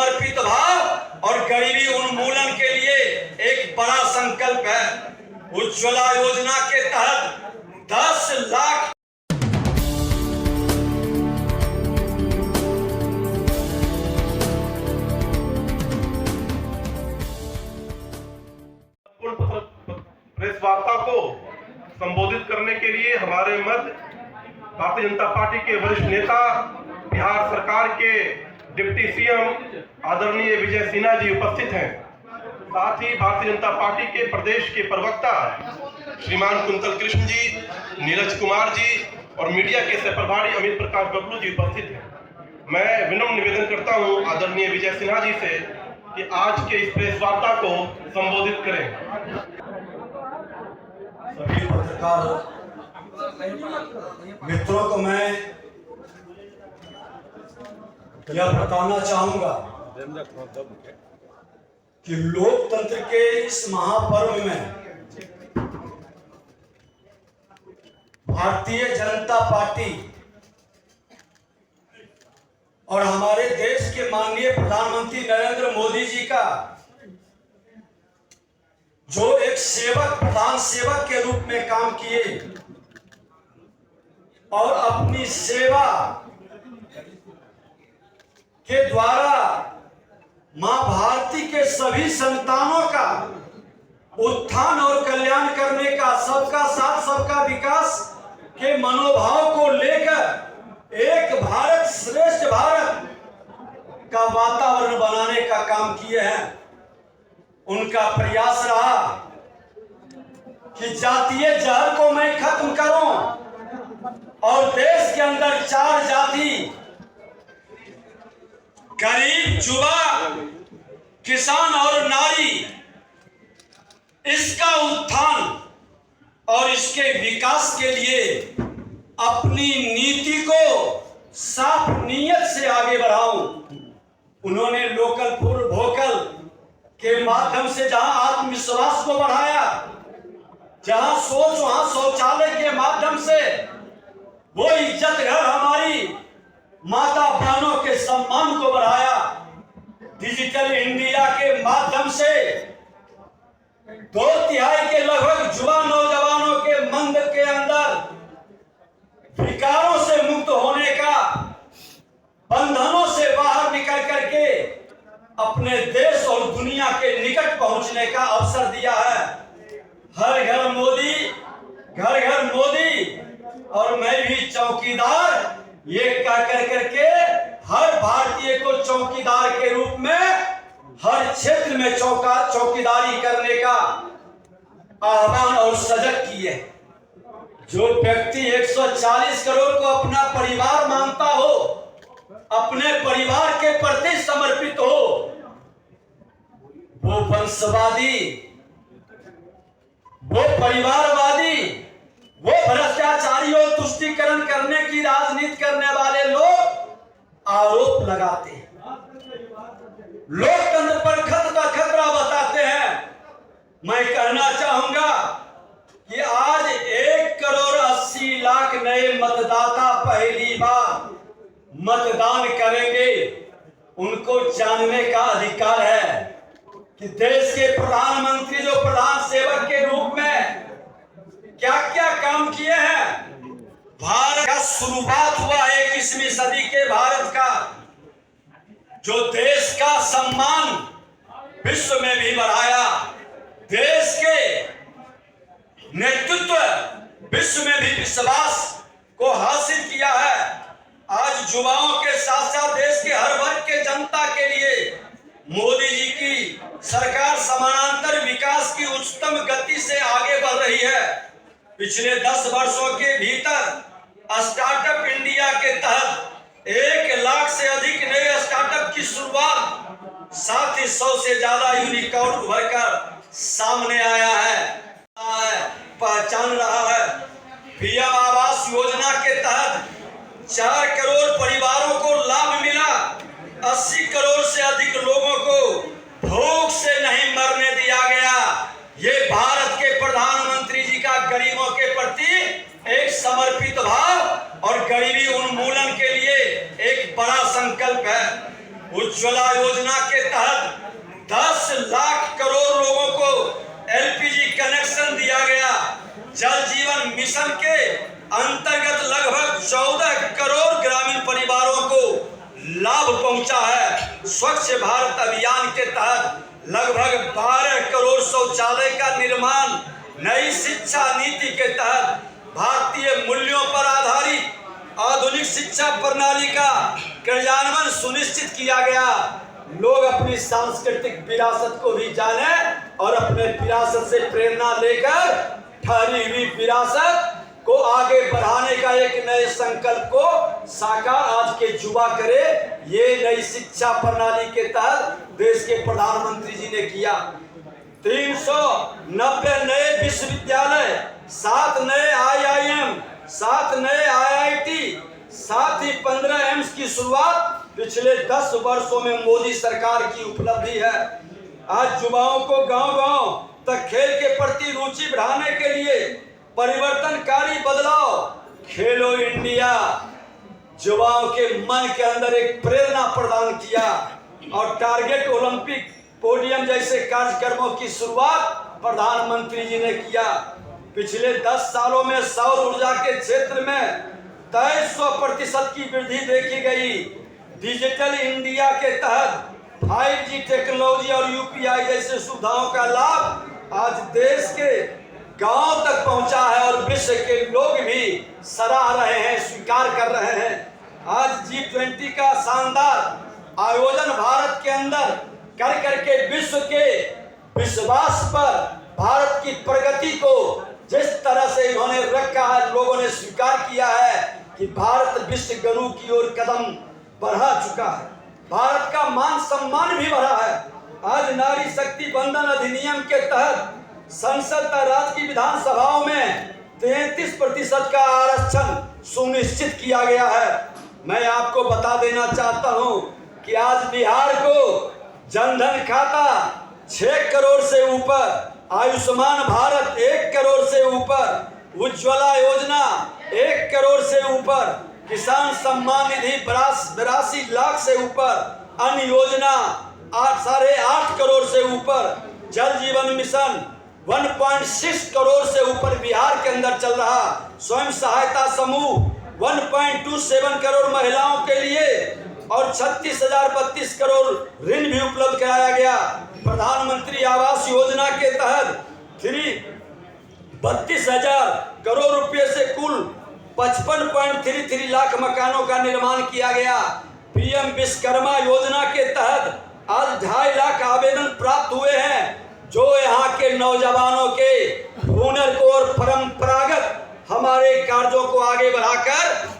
समर्पित भाव और गरीबी उन्मूलन के लिए एक बड़ा संकल्प है। उज्ज्वला योजना के तहत 10 लाख प्रेस वार्ता को संबोधित करने के लिए हमारे मध्य भारतीय जनता पार्टी के वरिष्ठ नेता, बिहार सरकार के डिप्टी सीएम आदरणीय विजय सिन्हा जी उपस्थित हैं। साथ ही भारतीय जनता पार्टी के प्रदेश के प्रवक्ता श्रीमान कुंतल कृष्ण जी, नीरज कुमार जी और मीडिया के सह प्रभारी अमित प्रकाश बबलू जी उपस्थित हैं। मैं विनम्र निवेदन करता हूं आदरणीय विजय सिन्हा जी से कि आज के इस प्रेस वार्ता को संबोधित करें। सभी पत्रकार मित्रों को मैं यह बताना चाहूंगा कि लोकतंत्र के इस महापर्व में भारतीय जनता पार्टी और हमारे देश के माननीय प्रधानमंत्री नरेंद्र मोदी जी का जो एक सेवक, प्रधान सेवक के रूप में काम किए और अपनी सेवा के द्वारा मां भारती के सभी संतानों का उत्थान और कल्याण करने का, सबका साथ सबका विकास के मनोभाव को लेकर एक भारत श्रेष्ठ भारत का वातावरण बनाने का काम किए हैं। उनका प्रयास रहा कि जातीय जहर को मैं खत्म करूं और देश के अंदर 4 जाति, गरीब, युवा, किसान और नारी, इसका उत्थान और इसके विकास के लिए अपनी नीति को साफ नीयत से आगे बढ़ाऊं। उन्होंने लोकल फॉर वोकल के माध्यम से जहां आत्मविश्वास को बढ़ाया, जहां सोच वहां शौचालय के माध्यम से वो इज्जत घर हमारी माता बहनों के सम्मान को बढ़ाया, डिजिटल इंडिया के माध्यम से 2/3 के लगभग युवा नौजवानों के मन के अंदर विकारों से मुक्त होने का, बंधनों से बाहर निकल करके अपने देश और दुनिया के निकट पहुंचने का अवसर दिया है। हर घर मोदी, घर घर मोदी और मैं भी चौकीदार, ये कह कर करके हर भारतीय को चौकीदार के रूप में हर क्षेत्र में चौकीदारी करने का आह्वान और सजग किए। जो व्यक्ति 140 करोड़ को अपना परिवार मानता हो, अपने परिवार के प्रति समर्पित हो, वो वंशवादी, वो परिवारवादी, वो भ्रष्टाचारी और तुष्टीकरण करने की राजनीति करने वाले लोग आरोप लगाते हैं, लोकतंत्र पर खतरा बताते हैं। मैं कहना चाहूंगा कि आज 1,80,00,000 नए मतदाता पहली बार मतदान करेंगे। उनको जानने का अधिकार है कि देश के प्रधानमंत्री जो प्रधान सेवक के रूप में क्या क्या काम किए हैं। भारत का शुरुआत हुआ 21वीं सदी के भारत का, जो देश का सम्मान विश्व में भी बढ़ाया, देश के नेतृत्व विश्व में भी विश्वास को हासिल किया है। आज युवाओं के साथ साथ देश के हर वर्ग के जनता के लिए मोदी जी की सरकार समानांतर विकास की उच्चतम गति से आगे बढ़ रही है। पिछले 10 वर्षों के भीतर स्टार्टअप इंडिया के तहत 1 लाख से अधिक नए स्टार्टअप की शुरुआत, साथ ही 100 से ज्यादा यूनिकॉर्न उभर कर सामने आया है, पहचान रहा है। पीएम आवास योजना के तहत 4 करोड़ परिवारों को लाभ मिला। 80 करोड़ से अधिक लोगों को भूख से नहीं मरने दिया गया। ये भारत के प्रधानमंत्री जी का गरीबों के प्रति एक समर्पित भाव और गरीबी उन्मूलन के लिए एक बड़ा संकल्प है। उज्ज्वला योजना के तहत 10 लाख करोड़ लोगों को एलपीजी कनेक्शन दिया गया। जल जीवन मिशन के अंतर्गत लगभग 14 करोड़ ग्रामीण परिवारों को लाभ पहुंचा है। स्वच्छ भारत अभियान के तहत लगभग 12 करोड़ शौचालय का निर्माण। नई शिक्षा नीति के तहत भारतीय मूल्यों पर आधारित आधुनिक शिक्षा प्रणाली का क्रियान्वयन सुनिश्चित किया गया। लोग अपनी सांस्कृतिक विरासत को भी जाने और अपने विरासत से प्रेरणा लेकर ठहरी हुई विरासत को आगे बढ़ाने का एक नए संकल्प को साकार आज के युवा करे। ये नई शिक्षा प्रणाली के तहत देश के प्रधानमंत्री जी ने किया। 390 नए विश्वविद्यालय, 7 नए IIM, 7 नए IIT, साथ ही 15 एम्स की शुरुआत पिछले 10 वर्षों में मोदी सरकार की उपलब्धि है। आज युवाओं को गांव-गांव तक खेल के प्रति रुचि बढ़ाने के लिए परिवर्तनकारी बदलाव खेलो इंडिया युवाओं के मन के अंदर एक प्रेरणा प्रदान किया और टारगेट ओलंपिक पोडियम जैसे कार्यक्रमों की शुरुआत प्रधानमंत्री जी ने किया। पिछले 10 सालों में सौर ऊर्जा के क्षेत्र में 2300% की वृद्धि देखी गई। डिजिटल इंडिया के तहत 5G टेक्नोलॉजी और UPI जैसे सुविधाओं का लाभ आज देश के गांव तक पहुंचा है और विश्व के लोग भी सराह रहे हैं, स्वीकार कर रहे हैं। आज G20 का शानदार आयोजन भारत के अंदर कर करके विश्व के विश्वास पर भारत की प्रगति को जिस तरह से इन्होंने रखा है, लोगों ने स्वीकार किया है कि भारत विश्व गुरु की ओर कदम बढ़ा चुका है। भारत का मान सम्मान भी बढ़ा है। आज नारी शक्ति बंधन अधिनियम के तहत संसद तथा राज्य की विधानसभाओं में 33% का आरक्षण सुनिश्चित किया गया है। मैं आपको बता देना चाहता हूं कि आज बिहार को जनधन खाता 6 करोड़ से ऊपर, आयुष्मान भारत 1 करोड़ से ऊपर, उज्ज्वला योजना 1 करोड़ से ऊपर, किसान सम्मान निधि 82 लाख से ऊपर, अन्य योजना 8.5 करोड़ से ऊपर, जल जीवन मिशन 1.6 करोड़ से ऊपर बिहार के अंदर चल रहा, स्वयं सहायता समूह 1.27 करोड़ महिलाओं के लिए और 36,032 करोड़ ऋण भी उपलब्ध कराया गया। प्रधानमंत्री आवास योजना के तहत 32,000 करोड़ रुपए से कुल 55.33 लाख मकानों का निर्माण किया गया। PM विश्वकर्मा योजना के तहत आज 2.5 लाख आवेदन प्राप्त हुए हैं, जो यहाँ के नौजवानों के हुनर को और परंपरागत हमारे कार्यों को आगे बढ़ाकर